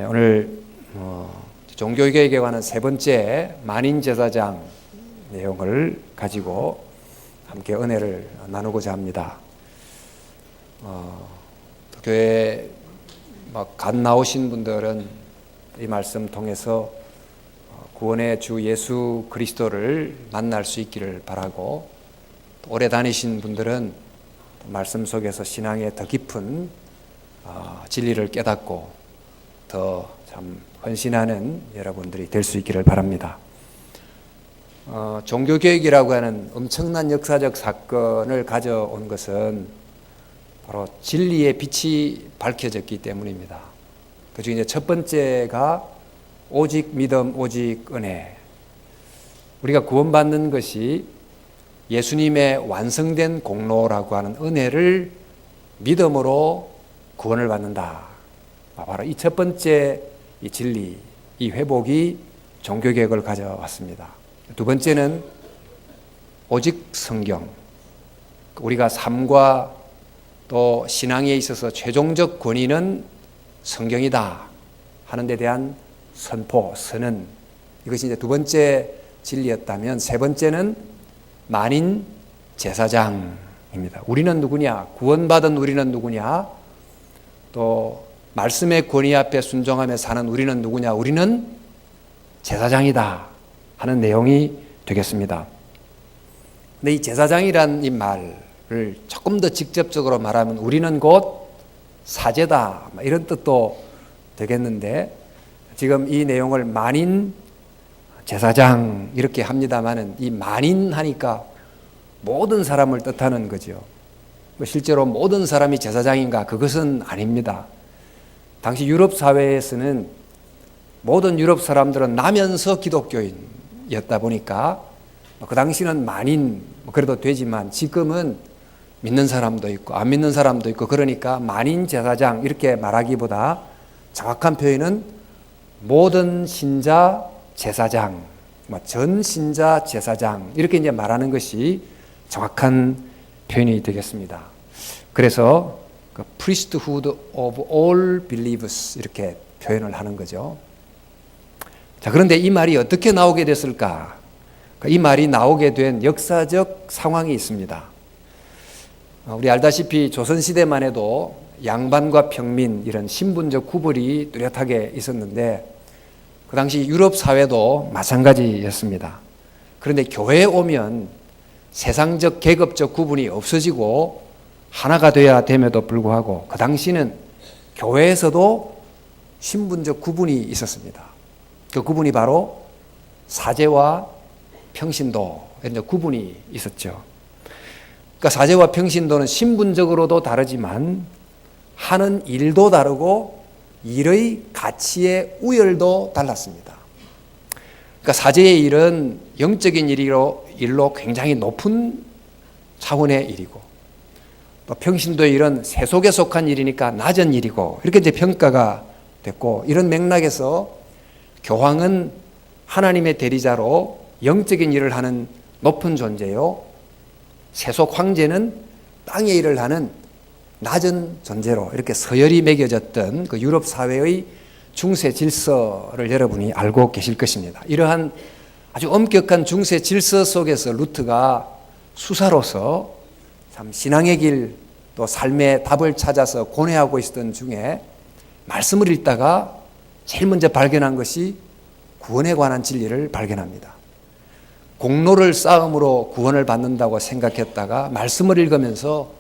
오늘 종교개혁에 관한 세 번째 만인제사장 내용을 가지고 함께 은혜를 나누고자 합니다. 교회 갓 나오신 분들은 이 말씀 통해서 구원의 주 예수 그리스도를 만날 수 있기를 바라고, 오래 다니신 분들은 말씀 속에서 신앙의 더 깊은 진리를 깨닫고 더 참 헌신하는 여러분들이 될 수 있기를 바랍니다. 종교개혁이라고 하는 엄청난 역사적 사건을 가져온 것은 바로 진리의 빛이 밝혀졌기 때문입니다. 그중에 이제 첫 번째가 오직 믿음, 오직 은혜. 우리가 구원받는 것이 예수님의 완성된 공로라고 하는 은혜를 믿음으로 구원을 받는다. 바로 이 첫 번째 이 진리, 이 회복이 종교개혁을 가져왔습니다. 두 번째는 오직 성경. 우리가 삶과 또 신앙에 있어서 최종적 권위는 성경이다 하는 데 대한 선포, 선언. 이것이 이제 두 번째 진리였다면, 세 번째는 만인 제사장입니다. 우리는 누구냐? 구원받은 우리는 누구냐? 또 말씀의 권위 앞에 순종하며 사는 우리는 누구냐? 우리는 제사장이다 하는 내용이 되겠습니다. 근데 이 제사장이란 이 말을 조금 더 직접적으로 말하면 우리는 곧 사제다 이런 뜻도 되겠는데, 지금 이 내용을 만인 제사장 이렇게 합니다마는, 이 만인 하니까 모든 사람을 뜻하는 거죠. 실제로 모든 사람이 제사장인가? 그것은 아닙니다. 당시 유럽 사회에서는 모든 유럽 사람들은 나면서 기독교인이었다 보니까 그 당시는 만인 그래도 되지만, 지금은 믿는 사람도 있고 안 믿는 사람도 있고, 그러니까 만인 제사장 이렇게 말하기보다 정확한 표현은 모든 신자 제사장, 전 신자 제사장 이렇게 이제 말하는 것이 정확한 표현이 되겠습니다. 그래서 priesthood of all believers 이렇게 표현을 하는 거죠. 자, 그런데 이 말이 어떻게 나오게 됐을까? 이 말이 나오게 된 역사적 상황이 있습니다. 우리 알다시피 조선시대만 해도 양반과 평민 이런 신분적 구분이 뚜렷하게 있었는데, 그 당시 유럽 사회도 마찬가지였습니다. 그런데 교회에 오면 세상적 계급적 구분이 없어지고 하나가 돼야 됨에도 불구하고, 그 당시는 교회에서도 신분적 구분이 있었습니다. 그 구분이 바로 사제와 평신도 이런 구분이 있었죠. 그러니까 사제와 평신도는 신분적으로도 다르지만 하는 일도 다르고 일의 가치의 우열도 달랐습니다. 그러니까 사제의 일은 영적인 일로 굉장히 높은 차원의 일이고, 또 평신도의 일은 세속에 속한 일이니까 낮은 일이고, 이렇게 이제 평가가 됐고, 이런 맥락에서 교황은 하나님의 대리자로 영적인 일을 하는 높은 존재요, 세속 황제는 땅의 일을 하는 낮은 존재로 이렇게 서열이 매겨졌던 그 유럽 사회의 중세 질서를 여러분이 알고 계실 것입니다. 이러한 아주 엄격한 중세 질서 속에서 루트가 수사로서 참 신앙의 길, 또 삶의 답을 찾아서 고뇌하고 있었던 중에 말씀을 읽다가 제일 먼저 발견한 것이 구원에 관한 진리를 발견합니다. 공로를 쌓음으로 구원을 받는다고 생각했다가 말씀을 읽으면서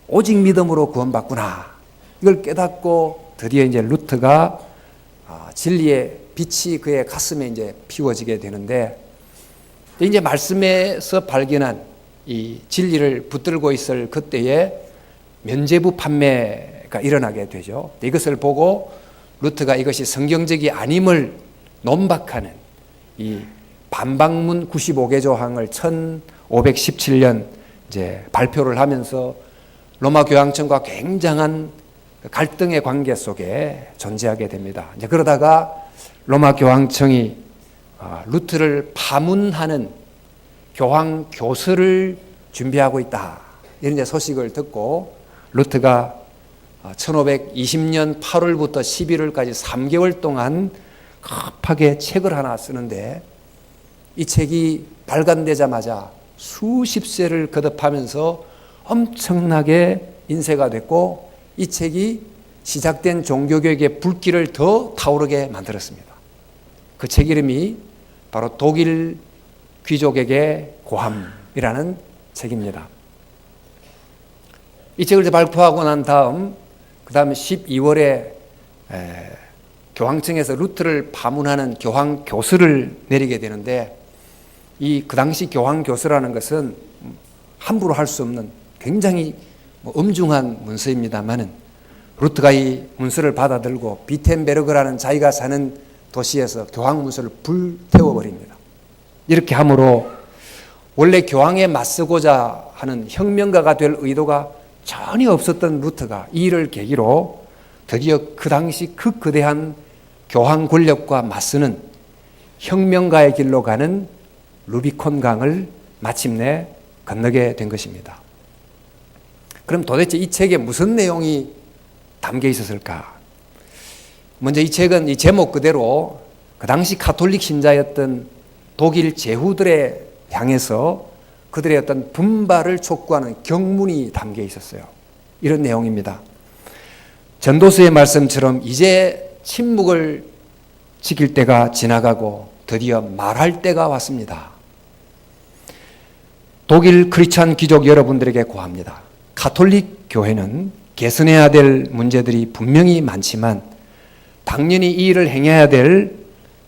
오직 믿음으로 구원받구나, 이걸 깨닫고 드디어 이제 루트가 진리의 빛이 그의 가슴에 이제 피워지게 되는데, 이제 말씀에서 발견한 이 진리를 붙들고 있을 그때에 면죄부 판매가 일어나게 되죠. 이것을 보고 루트가 이것이 성경적이 아님을 논박하는 이 반박문 95개 조항을 1517년 이제 발표를 하면서 로마 교황청과 굉장한 갈등의 관계 속에 존재하게 됩니다. 이제 그러다가 로마 교황청이 루트를 파문하는 교황 교서를 준비하고 있다, 이런 이제 소식을 듣고 루트가 1520년 8월부터 11월까지 3개월 동안 급하게 책을 하나 쓰는데 이 책이 발간되자마자 수십 세를 거듭하면서 엄청나게 인쇄가 됐고 이 책이 시작된 종교개혁의 불길을 더 타오르게 만들었습니다. 그 책 이름이 바로 독일 귀족에게 고함이라는 책입니다. 이 책을 발표하고 난 다음 그 다음에 12월에 교황청에서 루트를 파문하는 교황 교서를 내리게 되는데 그 당시 교황 교서라는 것은 함부로 할 수 없는 굉장히 엄중한 문서입니다만은 루트가 이 문서를 받아들고 비텐베르그라는 자기가 사는 도시에서 교황 문서를 불태워버립니다. 이렇게 함으로 원래 교황에 맞서고자 하는 혁명가가 될 의도가 전혀 없었던 루트가 이 일을 계기로 드디어 그 당시 그 거대한 교황 권력과 맞서는 혁명가의 길로 가는 루비콘 강을 마침내 건너게 된 것입니다. 그럼 도대체 이 책에 무슨 내용이 담겨 있었을까? 먼저 이 책은 이 제목 그대로 그 당시 가톨릭 신자였던 독일 제후들에 향해서 그들의 어떤 분발을 촉구하는 경문이 담겨 있었어요. 이런 내용입니다. 전도서의 말씀처럼 이제 침묵을 지킬 때가 지나가고 드디어 말할 때가 왔습니다. 독일 크리스찬 귀족 여러분들에게 고합니다. 가톨릭 교회는 개선해야 될 문제들이 분명히 많지만 당연히 이 일을 행해야 될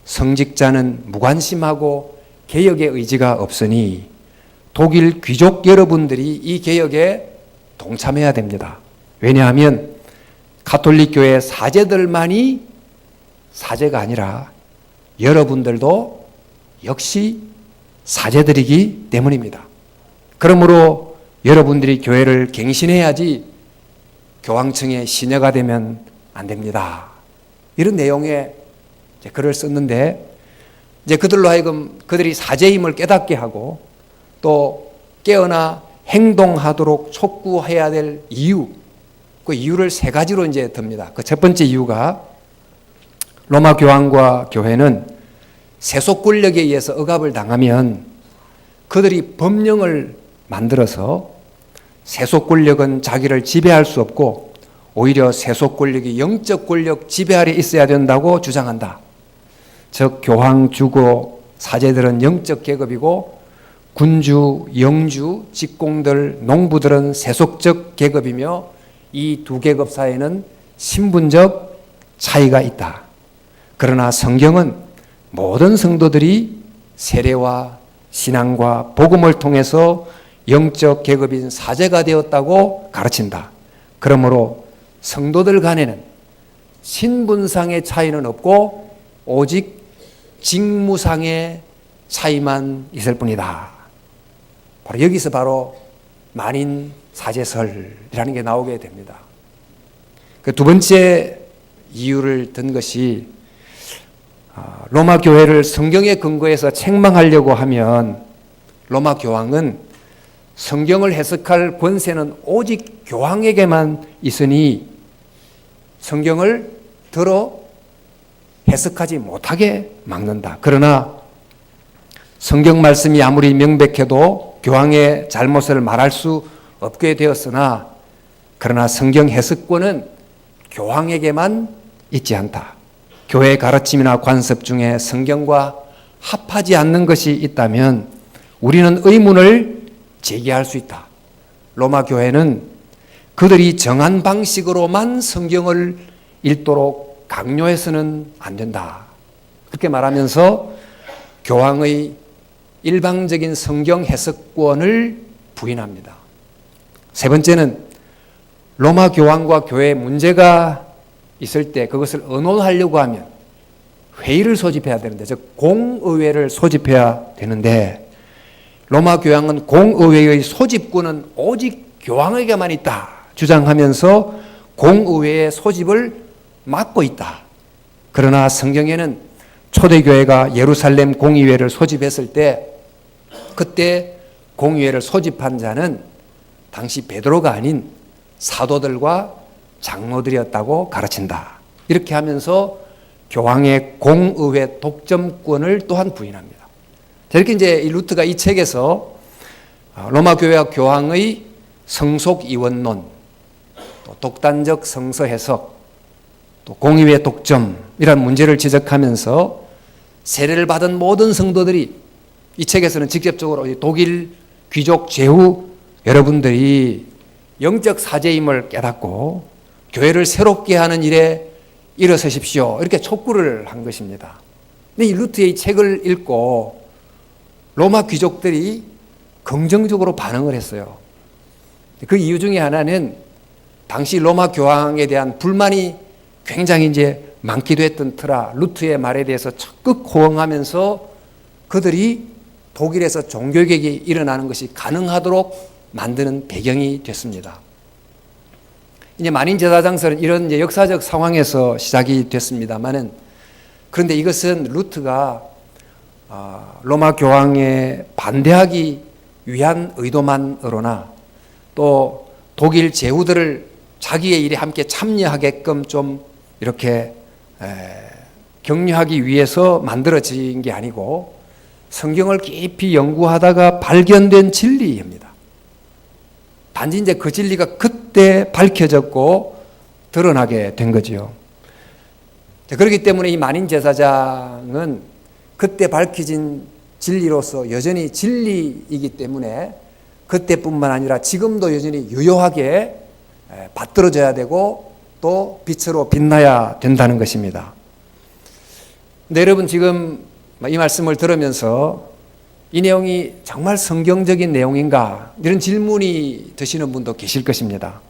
성직자는 무관심하고 개혁의 의지가 없으니 독일 귀족 여러분들이 이 개혁에 동참해야 됩니다. 왜냐하면 가톨릭 교회 사제들만이 사제가 아니라 여러분들도 역시 사제들이기 때문입니다. 그러므로 여러분들이 교회를 갱신해야지 교황청의 시녀가 되면 안 됩니다. 이런 내용의 글을 썼는데 이제 그들로 하여금 그들이 사제임을 깨닫게 하고 또 깨어나 행동하도록 촉구해야 될 이유, 그 이유를 세 가지로 이제 듭니다. 그 첫 번째 이유가 로마 교황과 교회는 세속 권력에 의해서 억압을 당하면 그들이 법령을 만들어서 세속 권력은 자기를 지배할 수 없고 오히려 세속 권력이 영적 권력 지배 아래 있어야 된다고 주장한다. 즉 교황, 주고, 사제들은 영적 계급이고 군주, 영주, 직공들, 농부들은 세속적 계급이며 이 두 계급 사이에는 신분적 차이가 있다. 그러나 성경은 모든 성도들이 세례와 신앙과 복음을 통해서 영적 계급인 사제가 되었다고 가르친다. 그러므로 성도들 간에는 신분상의 차이는 없고 오직 직무상의 차이만 있을 뿐이다. 바로 여기서 바로 만인 사제설이라는 게 나오게 됩니다. 그 두 번째 이유를 든 것이 로마 교회를 성경에 근거해서 책망하려고 하면 로마 교황은 성경을 해석할 권세는 오직 교황에게만 있으니 성경을 들어 해석하지 못하게 막는다. 그러나 성경 말씀이 아무리 명백해도 교황의 잘못을 말할 수 없게 되었으나 그러나 성경 해석권은 교황에게만 있지 않다. 교회 가르침이나 관습 중에 성경과 합하지 않는 것이 있다면 우리는 의문을 제기할 수 있다. 로마 교회는 그들이 정한 방식으로만 성경을 읽도록 강요해서는 안 된다. 그렇게 말하면서 교황의 일방적인 성경 해석권을 부인합니다. 세 번째는 로마 교황과 교회에 문제가 있을 때 그것을 의논하려고 하면 회의를 소집해야 되는데, 즉 공의회를 소집해야 되는데 로마 교황은 공의회의 소집권은 오직 교황에게만 있다 주장하면서 공의회의 소집을 막고 있다. 그러나 성경에는 초대교회가 예루살렘 공의회를 소집했을 때 그때 공의회를 소집한 자는 당시 베드로가 아닌 사도들과 장로들이었다고 가르친다. 이렇게 하면서 교황의 공의회 독점권을 또한 부인합니다. 이렇게 이제 루트가 이 책에서 로마 교회와 교황의 성속 이원론, 또 독단적 성서 해석, 또 공의회 독점이라는 문제를 지적하면서 세례를 받은 모든 성도들이, 이 책에서는 직접적으로 독일 귀족 제후 여러분들이 영적 사제임을 깨닫고 교회를 새롭게 하는 일에 일어서십시오. 이렇게 촉구를 한 것입니다. 근데 이 루트의 책을 읽고 로마 귀족들이 긍정적으로 반응을 했어요. 그 이유 중에 하나는 당시 로마 교황에 대한 불만이 굉장히 이제 많기도 했던 터라 루트의 말에 대해서 적극 호응하면서 그들이 독일에서 종교개혁이 일어나는 것이 가능하도록 만드는 배경이 됐습니다. 이제 만인제사장설은 이런 이제 역사적 상황에서 시작이 됐습니다만은, 그런데 이것은 루트가 로마 교황에 반대하기 위한 의도만으로나 또 독일 제후들을 자기의 일에 함께 참여하게끔 좀 이렇게 격려하기 위해서 만들어진 게 아니고 성경을 깊이 연구하다가 발견된 진리입니다. 단지 이제 그 진리가 그때 밝혀졌고 드러나게 된 거죠. 그렇기 때문에 이 만인제사장은 그때 밝혀진 진리로서 여전히 진리이기 때문에 그때뿐만 아니라 지금도 여전히 유효하게 받들어져야 되고 또 빛으로 빛나야 된다는 것입니다. 근데 여러분 지금 이 말씀을 들으면서 이 내용이 정말 성경적인 내용인가 이런 질문이 드시는 분도 계실 것입니다.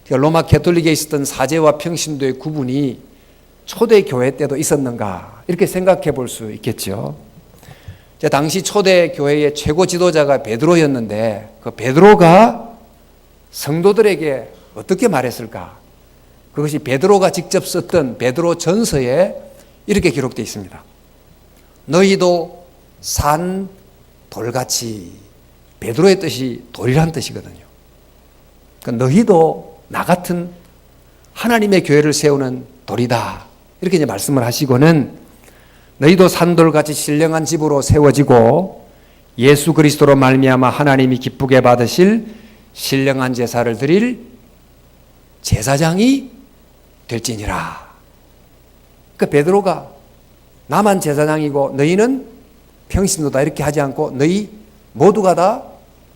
로마 가톨릭에 있었던 사제와 평신도의 구분이 초대 교회 때도 있었는가 이렇게 생각해 볼 수 있겠죠. 당시 초대 교회의 최고 지도자가 베드로였는데 그 베드로가 성도들에게 어떻게 말했을까? 그것이 베드로가 직접 썼던 베드로 전서에 이렇게 기록되어 있습니다. 너희도 산 돌같이, 베드로의 뜻이 돌이란 뜻이거든요. 그러니까 너희도 나 같은 하나님의 교회를 세우는 돌이다. 이렇게 이제 말씀을 하시고는 너희도 산돌같이 신령한 집으로 세워지고 예수 그리스도로 말미암아 하나님이 기쁘게 받으실 신령한 제사를 드릴 제사장이 될지니라. 그러니까 베드로가 나만 제사장이고 너희는 평신도다 이렇게 하지 않고 너희 모두가 다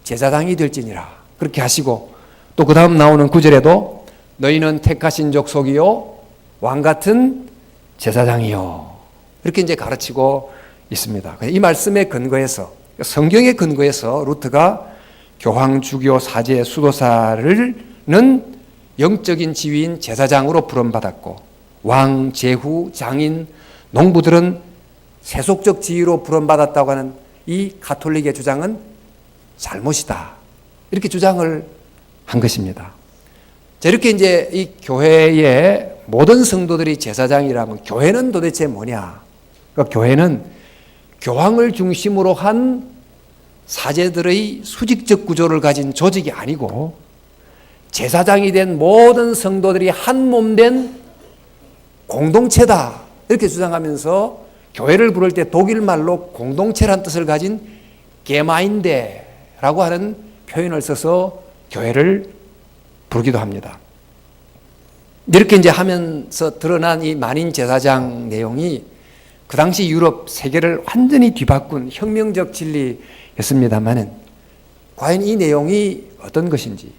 제사장이 될지니라 그렇게 하시고, 또 그 다음 나오는 9절에도 너희는 택하신 족속이요 왕같은 제사장이요 이렇게 이제 가르치고 있습니다. 이 말씀에 근거해서, 성경에 근거해서 루트가 교황, 주교, 사제, 수도사를는 영적인 지위인 제사장으로 부름받았고 왕, 제후, 장인, 농부들은 세속적 지위로 부름받았다고 하는 이 가톨릭의 주장은 잘못이다. 이렇게 주장을 한 것입니다. 자, 이렇게 이제 이 교회의 모든 성도들이 제사장이라면 교회는 도대체 뭐냐? 그러니까 교회는 교황을 중심으로 한 사제들의 수직적 구조를 가진 조직이 아니고 제사장이 된 모든 성도들이 한 몸 된 공동체다. 이렇게 주장하면서 교회를 부를 때 독일 말로 공동체란 뜻을 가진 게마인데라고 하는 표현을 써서 교회를 부르기도 합니다. 이렇게 이제 하면서 드러난 이 만인 제사장 내용이 그 당시 유럽 세계를 완전히 뒤바꾼 혁명적 진리였습니다만은 과연 이 내용이 어떤 것인지,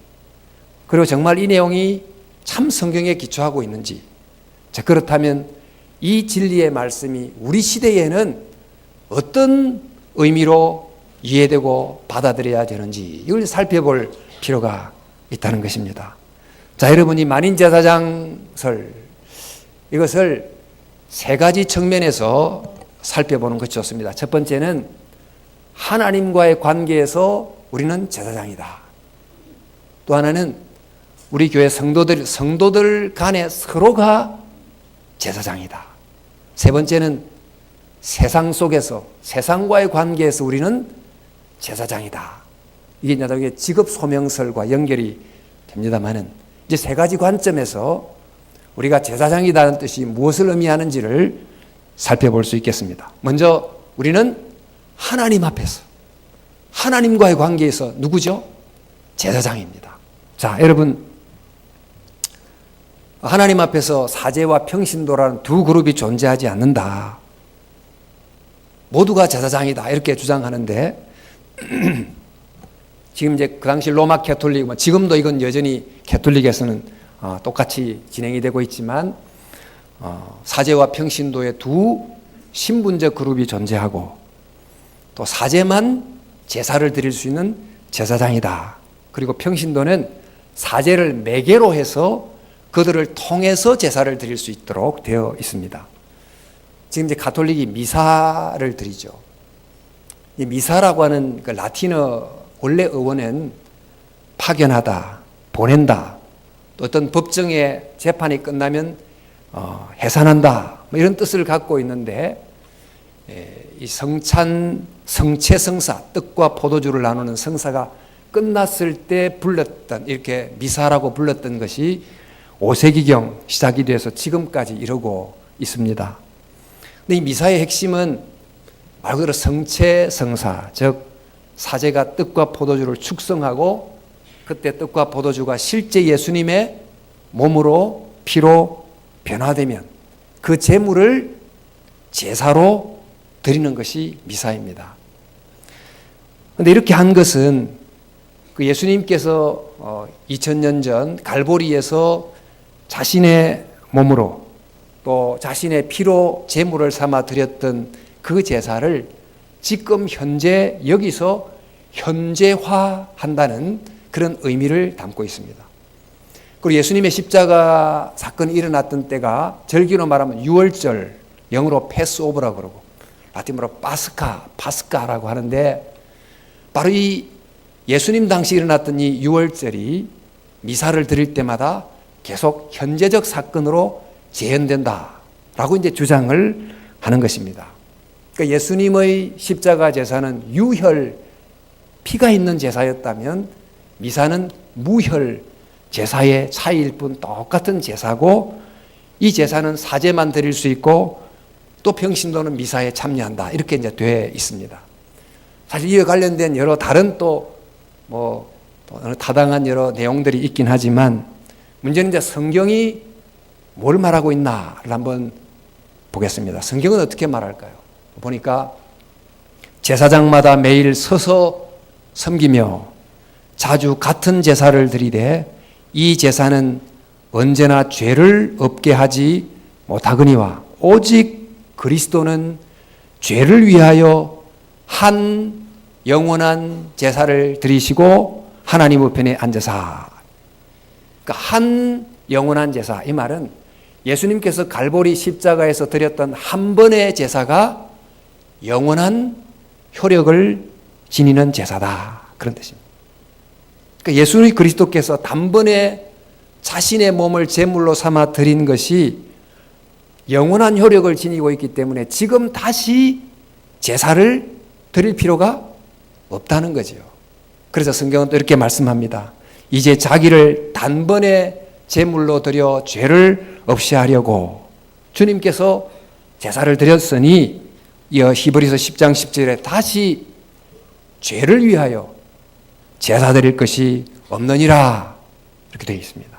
그리고 정말 이 내용이 참 성경에 기초하고 있는지, 자, 그렇다면 이 진리의 말씀이 우리 시대에는 어떤 의미로 이해되고 받아들여야 되는지 이걸 살펴볼 필요가 있다는 것입니다. 자, 여러분이 만인제사장설 이것을 세 가지 측면에서 살펴보는 것이 좋습니다. 첫 번째는 하나님과의 관계에서 우리는 제사장이다. 또 하나는 우리 교회 성도들 간에 서로가 제사장이다. 세 번째는 세상 속에서, 세상과의 관계에서 우리는 제사장이다. 이게 나중에 직업 소명설과 연결이 됩니다만은 이제 세 가지 관점에서 우리가 제사장이라는 뜻이 무엇을 의미하는지를 살펴볼 수 있겠습니다. 먼저 우리는 하나님 앞에서, 하나님과의 관계에서 누구죠? 제사장입니다. 자, 여러분, 하나님 앞에서 사제와 평신도라는 두 그룹이 존재하지 않는다. 모두가 제사장이다. 이렇게 주장하는데 지금 이제 그 당시 로마 캐톨릭, 지금도 이건 여전히 캐톨릭에서는 똑같이 진행이 되고 있지만 사제와 평신도의 두 신분제 그룹이 존재하고 또 사제만 제사를 드릴 수 있는 제사장이다. 그리고 평신도는 사제를 매개로 해서 그들을 통해서 제사를 드릴 수 있도록 되어 있습니다. 지금 이제 가톨릭이 미사를 드리죠. 이 미사라고 하는 그 라틴어 원래 어원은 파견하다, 보낸다, 또 어떤 법정의 재판이 끝나면 해산한다, 이런 뜻을 갖고 있는데, 이 성체 성사, 떡과 포도주를 나누는 성사가 끝났을 때 불렀던, 이렇게 미사라고 불렀던 것이 5세기경 시작이 돼서 지금까지 이러고 있습니다. 근데 이 미사의 핵심은 말 그대로 성체 성사, 즉 사제가 떡과 포도주를 축성하고 그때 떡과 포도주가 실제 예수님의 몸으로 피로 변화되면 그 제물을 제사로 드리는 것이 미사입니다. 그런데 이렇게 한 것은 그 예수님께서 2000년 전 갈보리에서 자신의 몸으로 또 자신의 피로 제물을 삼아 드렸던 그 제사를 지금 현재 여기서 현재화한다는 그런 의미를 담고 있습니다. 그리고 예수님의 십자가 사건이 일어났던 때가 절기로 말하면 6월절, 영어로 패스오버라고 그러고 라틴어로 파스카라고 하는데, 바로 이 예수님 당시 일어났던 이 6월절이 미사를 드릴 때마다 계속 현재적 사건으로 재현된다라고 이제 주장을 하는 것입니다. 그러니까 예수님의 십자가 제사는 유혈, 피가 있는 제사였다면 미사는 무혈 제사의 차이일 뿐 똑같은 제사고, 이 제사는 사제만 드릴 수 있고 또 평신도는 미사에 참여한다, 이렇게 이제 되어 있습니다. 사실 이에 관련된 여러 다른 또 타당한 여러 내용들이 있긴 하지만, 문제는 이제 성경이 뭘 말하고 있나를 한번 보겠습니다. 성경은 어떻게 말할까요? 보니까 제사장마다 매일 서서 섬기며 자주 같은 제사를 드리되 이 제사는 언제나 죄를 없게 하지 못하거니와 오직 그리스도는 죄를 위하여 한 영원한 제사를 드리시고 하나님 우편에 앉으사. 그러니까 한 영원한 제사, 이 말은 예수님께서 갈보리 십자가에서 드렸던 한 번의 제사가 영원한 효력을 지니는 제사다, 그런 뜻입니다. 그러니까 예수 그리스도께서 단번에 자신의 몸을 제물로 삼아 드린 것이 영원한 효력을 지니고 있기 때문에 지금 다시 제사를 드릴 필요가 없다는 거죠. 그래서 성경은 또 이렇게 말씀합니다. 이제 자기를 단번에 제물로 드려 죄를 없이 하려고 주님께서 제사를 드렸으니 이어 히브리서 10장 10절에 다시 죄를 위하여 제사 드릴 것이 없느니라, 이렇게 되어 있습니다.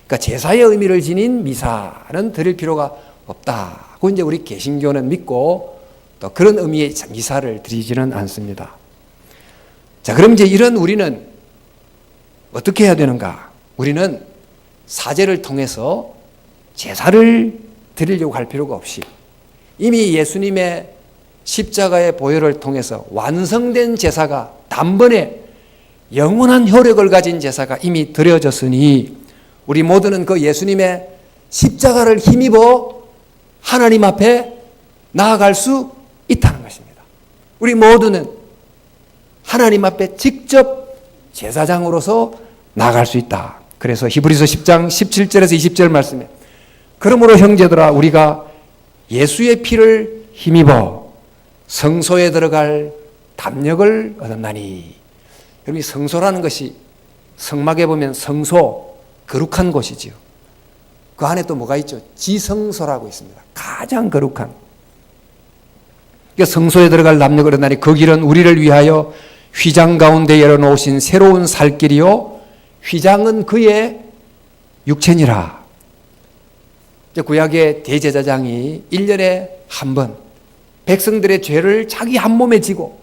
그러니까 제사의 의미를 지닌 미사는 드릴 필요가 없다고 이제 우리 개신교는 믿고 또 그런 의미의 미사를 드리지는 않습니다. 자, 그럼 이제 이런 우리는 어떻게 해야 되는가? 우리는 사제를 통해서 제사를 드리려고 할 필요가 없이 이미 예수님의 십자가의 보혈을 통해서 완성된 제사가 단번에 영원한 효력을 가진 제사가 이미 드려졌으니 우리 모두는 그 예수님의 십자가를 힘입어 하나님 앞에 나아갈 수 있다는 것입니다. 우리 모두는 하나님 앞에 직접 제사장으로서 나아갈 수 있다. 그래서 히브리서 10장 17절에서 20절 말씀에 그러므로 형제들아 우리가 예수의 피를 힘입어 성소에 들어갈 담력을 얻었나니. 여러분, 성소라는 것이 성막에 보면 성소, 거룩한 곳이지요. 그 안에 또 뭐가 있죠? 지성소라고 있습니다. 가장 거룩한. 성소에 들어갈 남녀 그러나니 그 길은 우리를 위하여 휘장 가운데 열어놓으신 새로운 살 길이요 휘장은 그의 육체니라. 구약의 대제사장이 1년에 한 번 백성들의 죄를 자기 한 몸에 지고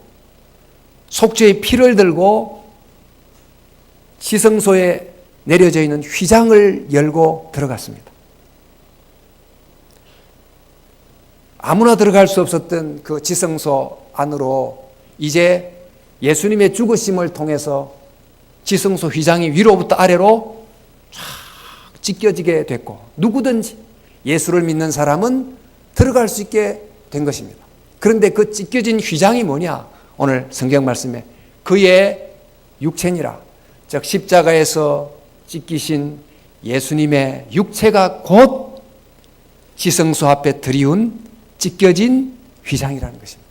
속죄의 피를 들고 지성소에 내려져 있는 휘장을 열고 들어갔습니다. 아무나 들어갈 수 없었던 그 지성소 안으로 이제 예수님의 죽으심을 통해서 지성소 휘장이 위로부터 아래로 쫙 찢겨지게 됐고 누구든지 예수를 믿는 사람은 들어갈 수 있게 된 것입니다. 그런데 그 찢겨진 휘장이 뭐냐? 오늘 성경 말씀에 그의 육체니라. 즉 십자가에서 찢기신 예수님의 육체가 곧 지성소 앞에 드리운 찢겨진 휘장이라는 것입니다.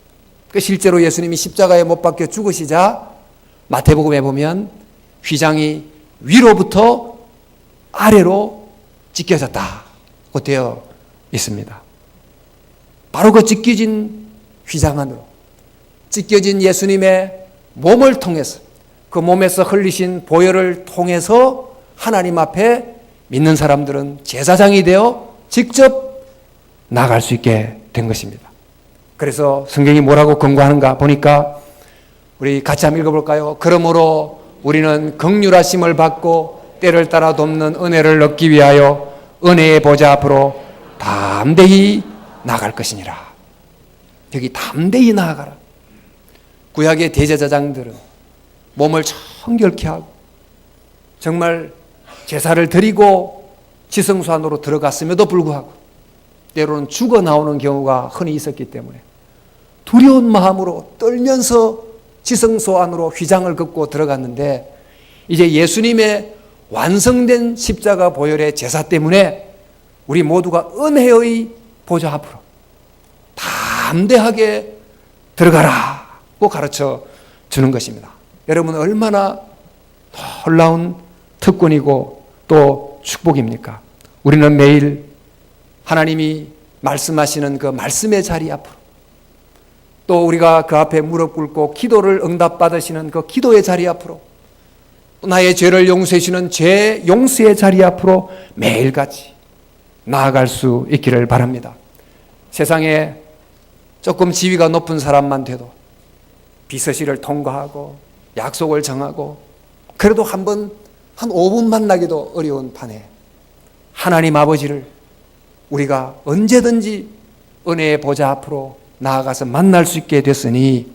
실제로 예수님이 십자가에 못 박혀 죽으시자 마태복음에 보면 휘장이 위로부터 아래로 찢겨졌다고 되어 있습니다. 바로 그 찢겨진 휘장 안으로 찢겨진 예수님의 몸을 통해서 그 몸에서 흘리신 보혈을 통해서 하나님 앞에 믿는 사람들은 제사장이 되어 직접 나갈 수 있게 된 것입니다. 그래서 성경이 뭐라고 권고하는가 보니까 우리 같이 한번 읽어볼까요? 그러므로 우리는 긍휼하심을 받고 때를 따라 돕는 은혜를 얻기 위하여 은혜의 보좌 앞으로 담대히 나아갈 것이니라. 여기 담대히 나아가라. 구약의 대제사장들은 몸을 청결케 하고 정말 제사를 드리고 지성소 안으로 들어갔음에도 불구하고 때로는 죽어 나오는 경우가 흔히 있었기 때문에 두려운 마음으로 떨면서 지성소 안으로 휘장을 긋고 들어갔는데 이제 예수님의 완성된 십자가 보혈의 제사 때문에 우리 모두가 은혜의 보좌 앞으로 담대하게 들어가라고 가르쳐 주는 것입니다. 여러분 얼마나 놀라운 특권이고 또 축복입니까? 우리는 매일 하나님이 말씀하시는 그 말씀의 자리 앞으로 또 우리가 그 앞에 무릎 꿇고 기도를 응답받으시는 그 기도의 자리 앞으로 또 나의 죄를 용서해 주시는 죄 용서의 자리 앞으로 매일같이 나아갈 수 있기를 바랍니다. 세상에 조금 지위가 높은 사람만 돼도 비서실을 통과하고 약속을 정하고 그래도 한 5분 만나기도 어려운 판에 하나님 아버지를 우리가 언제든지 은혜의 보좌 앞으로 나아가서 만날 수 있게 됐으니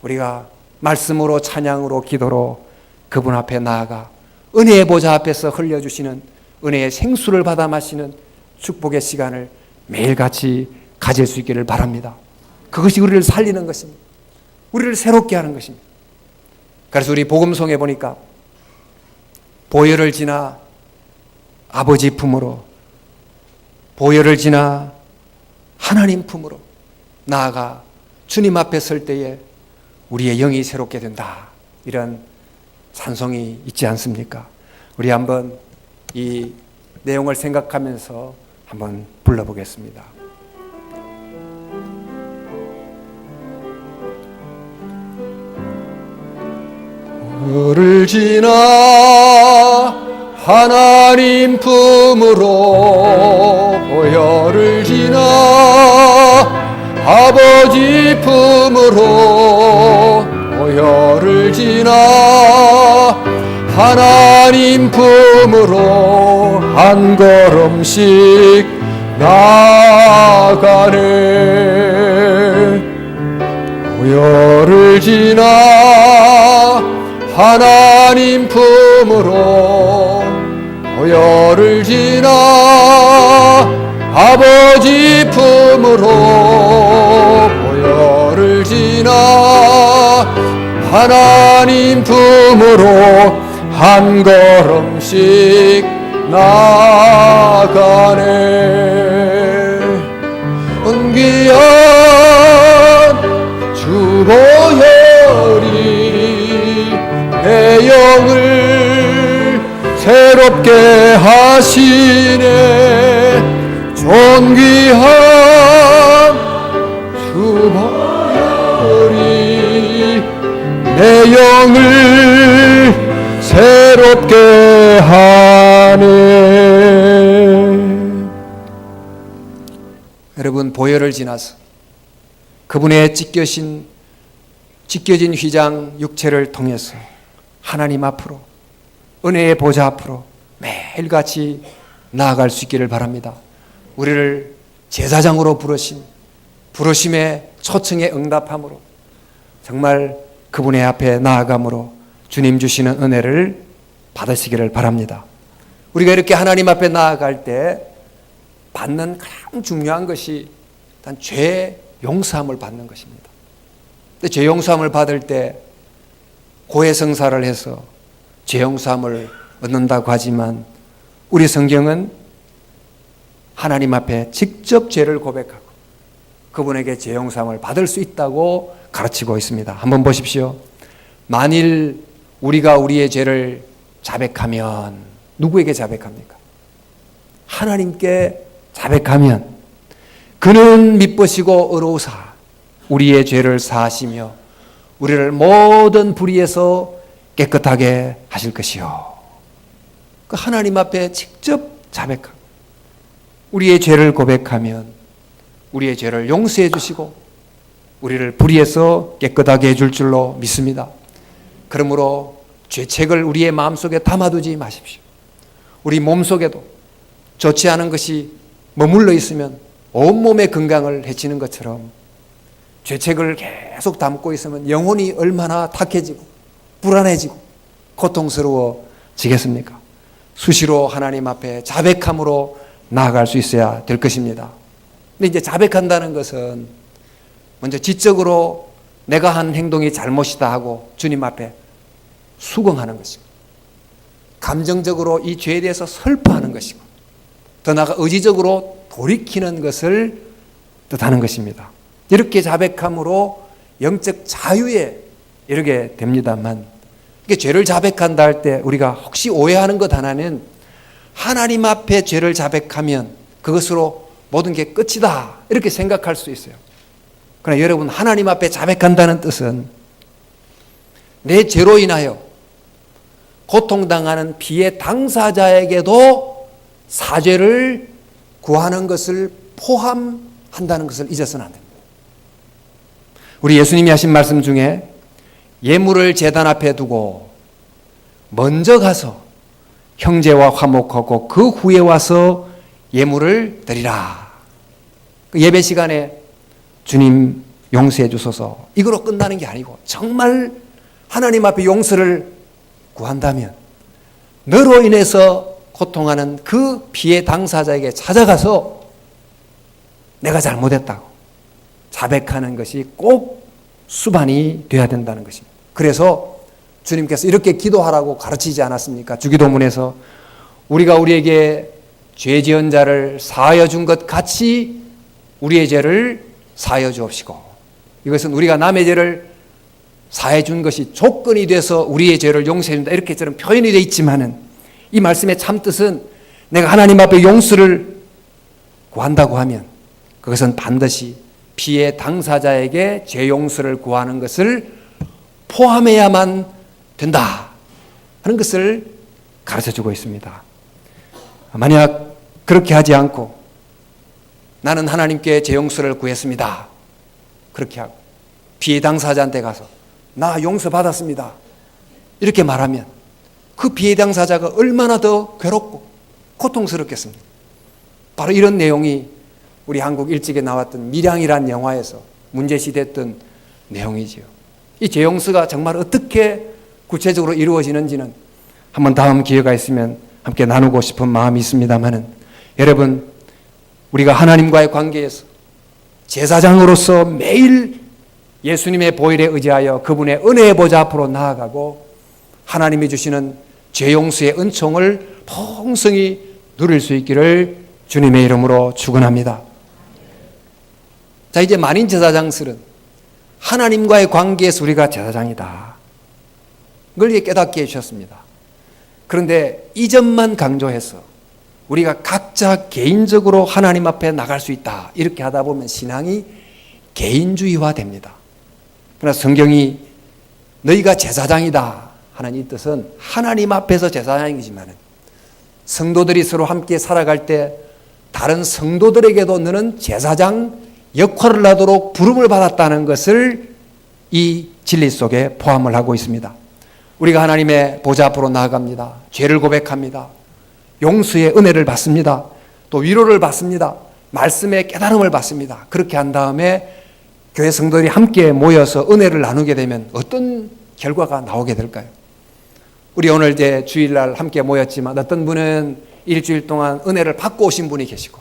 우리가 말씀으로 찬양으로 기도로 그분 앞에 나아가 은혜의 보좌 앞에서 흘려주시는 은혜의 생수를 받아 마시는 축복의 시간을 매일같이 가질 수 있기를 바랍니다. 그것이 우리를 살리는 것입니다. 우리를 새롭게 하는 것입니다. 그래서 우리 복음송에 보니까 보혈을 지나 아버지 품으로 보혈을 지나 하나님 품으로 나아가 주님 앞에 설 때에 우리의 영이 새롭게 된다. 이런 찬송이 있지 않습니까? 우리 한번 이 내용을 생각하면서 한번 불러보겠습니다. 보혈을 지나 하나님 품으로 보혈을 지나 아버지 품으로 보혈을 지나 하나님 품으로 한 걸음씩 나아가네. 보혈을 지나 하나님 품으로 보혈을 지나 아버지 품으로 보혈을 지나 하나님 품으로 한 걸음씩 나아가네. 은귀한 주 보혈이 내 영을 새롭게 새롭게 하시네. 존귀한 주보혈이 내 영을 새롭게 하네. 여러분, 보혈을 지나서 그분의 찢겨진 휘장 육체를 통해서 하나님 앞으로, 은혜의 보좌 앞으로 매일같이 나아갈 수 있기를 바랍니다. 우리를 제사장으로 부르심의 초청에 응답함으로 정말 그분의 앞에 나아감으로 주님 주시는 은혜를 받으시기를 바랍니다. 우리가 이렇게 하나님 앞에 나아갈 때 받는 가장 중요한 것이 일단 죄 용서함을 받는 것입니다. 근데 죄 용서함을 받을 때 고해성사를 해서 죄 용서함을 얻는다고 하지만 우리 성경은 하나님 앞에 직접 죄를 고백하고 그분에게 죄 용서함을 받을 수 있다고 가르치고 있습니다. 한번 보십시오. 만일 우리가 우리의 죄를 자백하면, 누구에게 자백합니까? 하나님께 자백하면 그는 미쁘시고 의로우사 우리의 죄를 사하시며 우리를 모든 불의에서 깨끗하게 하실 것이요. 그 하나님 앞에 직접 자백하고 우리의 죄를 고백하면 우리의 죄를 용서해 주시고 우리를 불의에서 깨끗하게 해줄 줄로 믿습니다. 그러므로 죄책을 우리의 마음속에 담아두지 마십시오. 우리 몸속에도 좋지 않은 것이 머물러 있으면 온몸의 건강을 해치는 것처럼 죄책을 계속 담고 있으면 영혼이 얼마나 탁해지고 불안해지고 고통스러워지겠습니까? 수시로 하나님 앞에 자백함으로 나아갈 수 있어야 될 것입니다. 근데 이제 자백한다는 것은 먼저 지적으로 내가 한 행동이 잘못이다 하고 주님 앞에 수긍하는 것이고, 감정적으로 이 죄에 대해서 설파하는 것이고, 더 나아가 의지적으로 돌이키는 것을 뜻하는 것입니다. 이렇게 자백함으로 영적 자유에 이르게 됩니다만, 죄를 자백한다 할 때 우리가 혹시 오해하는 것 하나는 하나님 앞에 죄를 자백하면 그것으로 모든 게 끝이다 이렇게 생각할 수 있어요. 그러나 여러분, 하나님 앞에 자백한다는 뜻은 내 죄로 인하여 고통당하는 피해 당사자에게도 사죄를 구하는 것을 포함한다는 것을 잊어서는 안 됩니다. 우리 예수님이 하신 말씀 중에 예물을 제단 앞에 두고 먼저 가서 형제와 화목하고 그 후에 와서 예물을 드리라. 그 예배 시간에 주님 용서해 주소서 이거로 끝나는 게 아니고 정말 하나님 앞에 용서를 구한다면 너로 인해서 고통하는 그 피해 당사자에게 찾아가서 내가 잘못했다고 자백하는 것이 꼭 수반이 되어야 된다는 것입니다. 그래서 주님께서 이렇게 기도하라고 가르치지 않았습니까? 주기도문에서 우리가 우리에게 죄 지은 자를 사하여 준 것 같이 우리의 죄를 사하여 주옵시고, 이것은 우리가 남의 죄를 사해 준 것이 조건이 돼서 우리의 죄를 용서해 준다 이렇게 저는 표현이 되어 있지만은 이 말씀의 참뜻은 내가 하나님 앞에 용서를 구한다고 하면 그것은 반드시 피해 당사자에게 죄 용서를 구하는 것을 포함해야만 된다 하는 것을 가르쳐주고 있습니다. 만약 그렇게 하지 않고 나는 하나님께 죄 용서를 구했습니다 그렇게 하고 피해 당사자한테 가서 나 용서받았습니다 이렇게 말하면 그 피해 당사자가 얼마나 더 괴롭고 고통스럽겠습니까? 바로 이런 내용이 우리 한국 일찍에 나왔던 밀양이라는 영화에서 문제시됐던 내용이지요. 이 죄 용서가 정말 어떻게 구체적으로 이루어지는지는 한번 다음 기회가 있으면 함께 나누고 싶은 마음이 있습니다만은, 여러분, 우리가 하나님과의 관계에서 제사장으로서 매일 예수님의 보혈에 의지하여 그분의 은혜의 보좌 앞으로 나아가고 하나님이 주시는 죄 용서의 은총을 풍성히 누릴 수 있기를 주님의 이름으로 축원합니다. 자, 이제 만인 제사장설은 하나님과의 관계에서 우리가 제사장이다, 그걸 깨닫게 해주셨습니다. 그런데 이 점만 강조해서 우리가 각자 개인적으로 하나님 앞에 나갈 수 있다, 이렇게 하다 보면 신앙이 개인주의화 됩니다. 그러나 성경이 너희가 제사장이다 하는 이 뜻은 하나님 앞에서 제사장이지만 성도들이 서로 함께 살아갈 때 다른 성도들에게도 너는 제사장 역할을 하도록 부름을 받았다는 것을 이 진리 속에 포함을 하고 있습니다. 우리가 하나님의 보좌 앞으로 나아갑니다. 죄를 고백합니다. 용서의 은혜를 받습니다. 또 위로를 받습니다. 말씀의 깨달음을 받습니다. 그렇게 한 다음에 교회 성도들이 함께 모여서 은혜를 나누게 되면 어떤 결과가 나오게 될까요? 우리 오늘 이제 주일날 함께 모였지만 어떤 분은 일주일 동안 은혜를 받고 오신 분이 계시고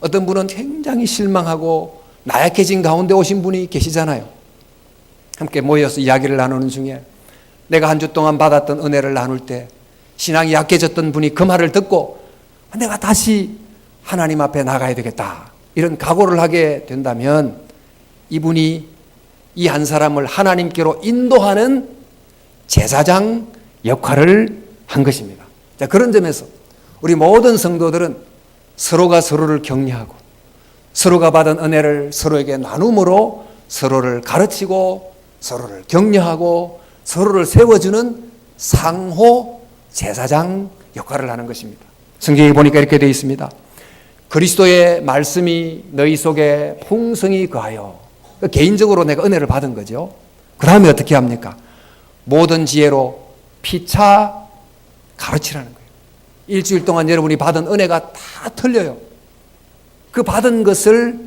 어떤 분은 굉장히 실망하고 나약해진 가운데 오신 분이 계시잖아요. 함께 모여서 이야기를 나누는 중에 내가 한 주 동안 받았던 은혜를 나눌 때 신앙이 약해졌던 분이 그 말을 듣고 내가 다시 하나님 앞에 나가야 되겠다, 이런 각오를 하게 된다면 이분이 이 한 사람을 하나님께로 인도하는 제사장 역할을 한 것입니다. 자, 그런 점에서 우리 모든 성도들은 서로가 서로를 격려하고 서로가 받은 은혜를 서로에게 나눔으로 서로를 가르치고 서로를 격려하고 서로를 세워주는 상호 제사장 역할을 하는 것입니다. 성경에 보니까 이렇게 되어 있습니다. 그리스도의 말씀이 너희 속에 풍성히 거하여, 개인적으로 내가 은혜를 받은 거죠. 그 다음에 어떻게 합니까? 모든 지혜로 피차 가르치라는 거예요. 일주일 동안 여러분이 받은 은혜가 다 틀려요. 그 받은 것을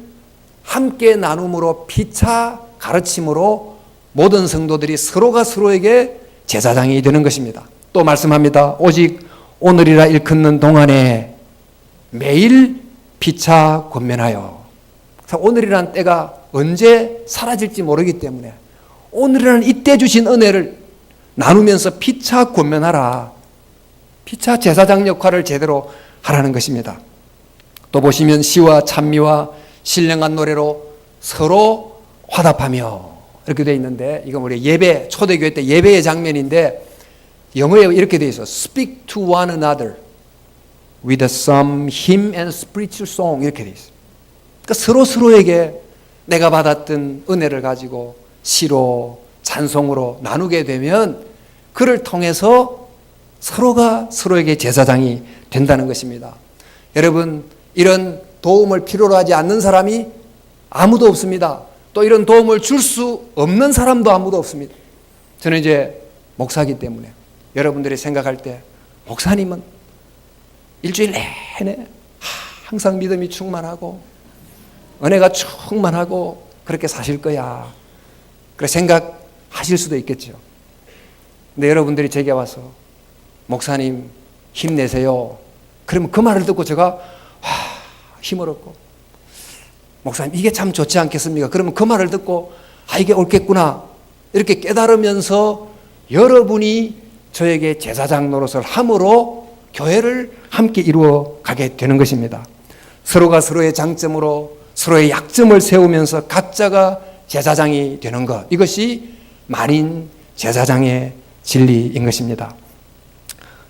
함께 나눔으로 피차 가르침으로 모든 성도들이 서로가 서로에게 제사장이 되는 것입니다. 또 말씀합니다. 오직 오늘이라 일컫는 동안에 매일 피차 권면하여. 오늘이라는 때가 언제 사라질지 모르기 때문에 오늘이라는 이때 주신 은혜를 나누면서 피차 권면하라. 피차 제사장 역할을 제대로 하라는 것입니다. 또 보시면 시와 찬미와 신령한 노래로 서로 화답하며 이렇게 되어 있는데, 이건 우리 예배, 초대교회 때 예배의 장면인데 영어에 이렇게 되어 있어. Speak to one another with some hymn and spiritual song, 이렇게 되어 있어. 그러니까 서로에게 내가 받았던 은혜를 가지고 시로 찬송으로 나누게 되면 그를 통해서 서로가 서로에게 제사장이 된다는 것입니다. 여러분, 이런 도움을 필요로 하지 않는 사람이 아무도 없습니다. 또 이런 도움을 줄 수 없는 사람도 아무도 없습니다. 저는 이제 목사이기 때문에 여러분들이 생각할 때 목사님은 일주일 내내 항상 믿음이 충만하고 은혜가 충만하고 그렇게 사실 거야, 그렇게 생각하실 수도 있겠죠. 근데 여러분들이 제게 와서 목사님 힘내세요, 그러면 그 말을 듣고 제가 힘을 얻고, 목사님 이게 참 좋지 않겠습니까? 그러면 그 말을 듣고 이게 옳겠구나 이렇게 깨달으면서 여러분이 저에게 제사장 노릇을 함으로 교회를 함께 이루어 가게 되는 것입니다. 서로가 서로의 장점으로 서로의 약점을 세우면서 각자가 제사장이 되는 것, 이것이 만인 제사장의 진리인 것입니다.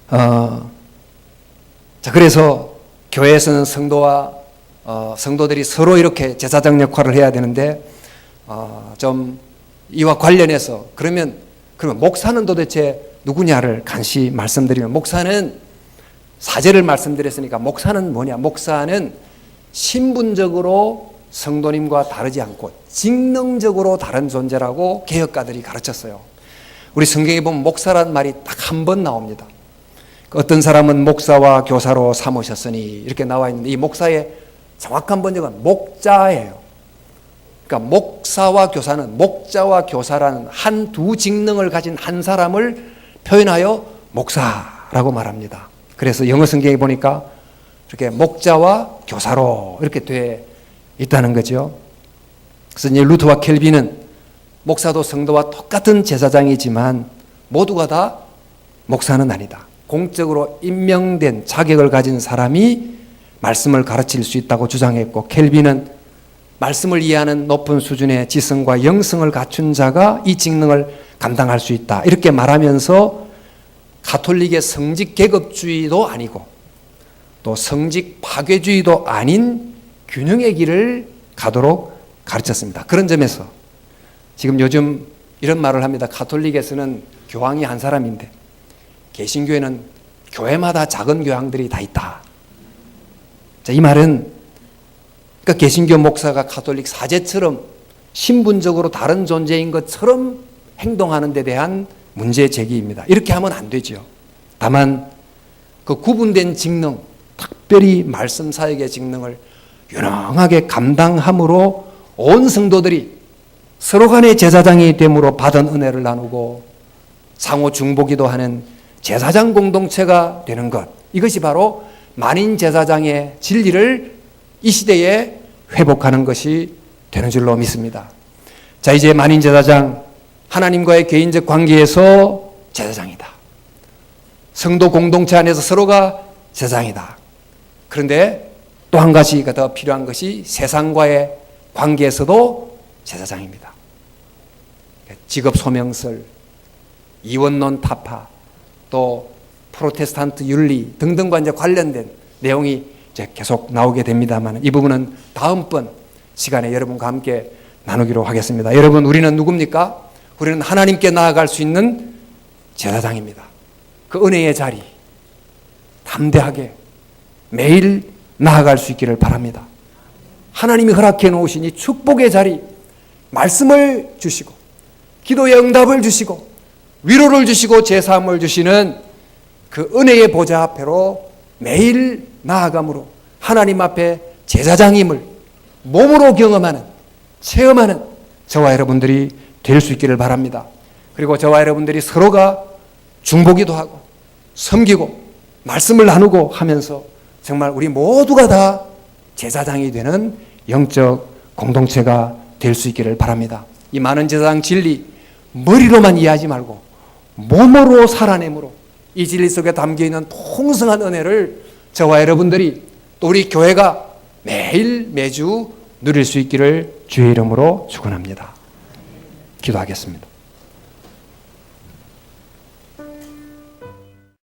자, 그래서 교회에서는 성도들이 서로 이렇게 제사장 역할을 해야 되는데, 좀 이와 관련해서 그러면 목사는 도대체 누구냐를 간시 말씀드리면, 목사는 사제를 말씀드렸으니까 목사는 뭐냐? 목사는 신분적으로 성도님과 다르지 않고 직능적으로 다른 존재라고 개혁가들이 가르쳤어요. 우리 성경에 보면 목사란 말이 딱 한 번 나옵니다. 어떤 사람은 목사와 교사로 삼으셨으니 이렇게 나와 있는데, 이 목사의 정확한 번역은 목자예요. 그러니까 목사와 교사는, 목자와 교사라는 두 직능을 가진 한 사람을 표현하여 목사라고 말합니다. 그래서 영어 성경에 보니까 이렇게 목자와 교사로 이렇게 돼 있다는 거죠. 그래서 이제 루터와 켈빈은 목사도 성도와 똑같은 제사장이지만 모두가 다 목사는 아니다. 공적으로 임명된 자격을 가진 사람이 말씀을 가르칠 수 있다고 주장했고, 켈빈은 말씀을 이해하는 높은 수준의 지성과 영성을 갖춘 자가 이 직능을 감당할 수 있다, 이렇게 말하면서 가톨릭의 성직 계급주의도 아니고 또 성직 파괴주의도 아닌 균형의 길을 가도록 가르쳤습니다. 그런 점에서 지금 요즘 이런 말을 합니다. 가톨릭에서는 교황이 한 사람인데 개신교에는 교회마다 작은 교황들이 다 있다. 자, 이 말은 그러니까 개신교 목사가 가톨릭 사제처럼 신분적으로 다른 존재인 것처럼 행동하는 데 대한 문제 제기입니다. 이렇게 하면 안 되죠. 다만 그 구분된 직능, 특별히 말씀 사역의 직능을 유능하게 감당함으로 온 성도들이 서로 간의 제사장이 됨으로 받은 은혜를 나누고 상호 중보기도 하는 제사장 공동체가 되는 것, 이것이 바로 만인 제사장의 진리를 이 시대에 회복하는 것이 되는 줄로 믿습니다. 자, 이제 만인 제사장, 하나님과의 개인적 관계에서 제사장이다. 성도 공동체 안에서 서로가 제사장이다. 그런데 또 한 가지가 더 필요한 것이 세상과의 관계에서도 제사장입니다. 직업 소명설, 이원론 타파, 또 프로테스탄트 윤리 등등과 이제 관련된 내용이 이제 계속 나오게 됩니다만 이 부분은 다음번 시간에 여러분과 함께 나누기로 하겠습니다. 여러분, 우리는 누굽니까? 우리는 하나님께 나아갈 수 있는 제사장입니다. 그 은혜의 자리 담대하게 매일 나아갈 수 있기를 바랍니다. 하나님이 허락해 놓으신 이 축복의 자리, 말씀을 주시고 기도의 응답을 주시고 위로를 주시고 제사함을 주시는 그 은혜의 보좌 앞에로 매일 나아감으로 하나님 앞에 제사장임을 몸으로 경험하는, 체험하는 저와 여러분들이 될 수 있기를 바랍니다. 그리고 저와 여러분들이 서로가 중보기도 하고 섬기고 말씀을 나누고 하면서 정말 우리 모두가 다 제사장이 되는 영적 공동체가 될 수 있기를 바랍니다. 이 많은 제사장 진리 머리로만 이해하지 말고 몸으로 살아내므로 이 진리 속에 담겨있는 풍성한 은혜를 저와 여러분들이 또 우리 교회가 매일 매주 누릴 수 있기를 주의 이름으로 축원합니다. 기도하겠습니다.